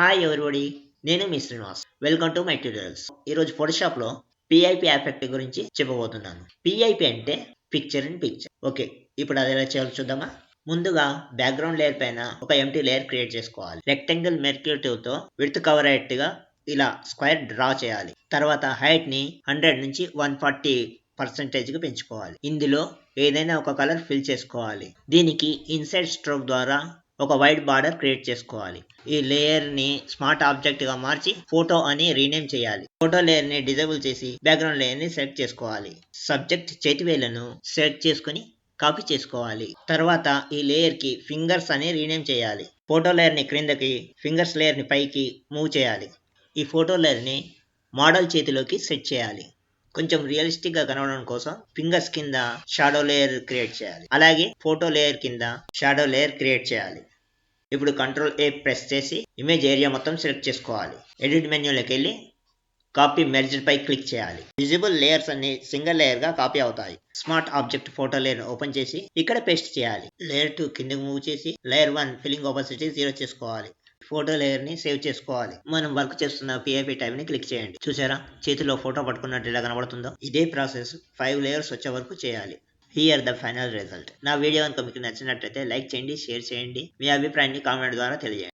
Hi everybody, నేను మీ శ్రీనివాస్. Welcome to my tutorials. ఈరోజు ఫోటోషాప్లో పిఐపి ఎఫెక్ట్ గురించి చెప్పబోతున్నాను. పిఐపి అంటే పిక్చర్ ఇన్ పిక్చర్. ఓకే, ఇప్పుడు అది ఎలా చేయాలో చూద్దామా. ముందుగా బ్యాక్గ్రౌండ్ లేయర్ పైన ఒక ఎంటీ లేయర్ క్రియేట్ చేసుకోవాలి. రెక్టాంగిల్ మెర్క్యూటివ్తో విడ్త్ కవర్ అయ్యేట్టుగా ఇలా స్క్వేర్ డ్రా చేయాలి. తర్వాత హైట్ ని 100 నుంచి 140% కి పెంచుకోవాలి. ఇందులో ఏదైనా ఒక కలర్ ఫిల్ చేసుకోవాలి. దీనికి ఇన్సైడ్ స్ట్రోక్ ద్వారా ఒక వైట్ బార్డర్ క్రియేట్ చేసుకోవాలి. ఈ లేయర్ ని స్మార్ట్ ఆబ్జెక్ట్ గా మార్చి ఫోటో అని రీనేమ్ చేయాలి. ఫోటో లేయర్ ని డిజేబుల్ చేసి బ్యాక్గ్రౌండ్ లేయర్ ని సెలెక్ట్ చేసుకోవాలి. సబ్జెక్ట్ చేతివేళ్లను సెలెక్ట్ చేసుకుని కాపీ చేసుకోవాలి. తర్వాత ఈ లేయర్ కి ఫింగర్స్ అని రీనేమ్ చేయాలి. ఫోటో లేయర్ ని క్రిందకి, ఫింగర్స్ లేయర్ ని పైకి మూవ్ చేయాలి. ఈ ఫోటో లేయర్ ని మోడల్ చేతిలోకి సెట్ చేయాలి. కొంచెం రియలిస్టిక్ గా కనబడడం కోసం ఫింగర్స్ కింద షాడో లేయర్ క్రియేట్ చేయాలి. అలాగే ఫోటో లేయర్ కింద షాడో లేయర్ క్రియేట్ చేయాలి. ఇప్పుడు కంట్రోల్ ఏ ప్రెస్ చేసి ఇమేజ్ ఏరియా మొత్తం సెలెక్ట్ చేసుకోవాలి. ఎడిట్ మెన్యూలోకి వెళ్ళి కాపీ మెర్జ్డ్ పై క్లిక్ చేయాలి. విజిబుల్ లేయర్స్ అన్ని సింగిల్ లేయర్ గా కాపీ అవుతాయి. Smart object photo layer open చేసి ఇక్కడ పేస్ట్ చేయాలి. లేయర్ 2 కిందకి మూవ్ చేసి లేయర్ 1 ఫిల్లింగ్ ఆపోసిటీ 0 చేసుకోవాలి. ఫోటో లేయర్ ని సేవ్ చేసుకోవాలి. మనం వర్క్ చేస్తున్న పిఐపి టైప్ ని క్లిక్ చేయండి. చూసారా, చేతిలో ఫోటో పట్టుకున్నట్టు ఎలా కనబడుతుందో. ఇదే ప్రాసెస్ 5 లేయర్స్ వచ్చే వరకు చేయాలి. Here the final result. నా వీడియో కనుక మీకు నచ్చినట్లయితే లైక్ చేయండి, షేర్ చేయండి, మీ అభిప్రాయాన్ని కామెంట్ ద్వారా తెలియజేయండి.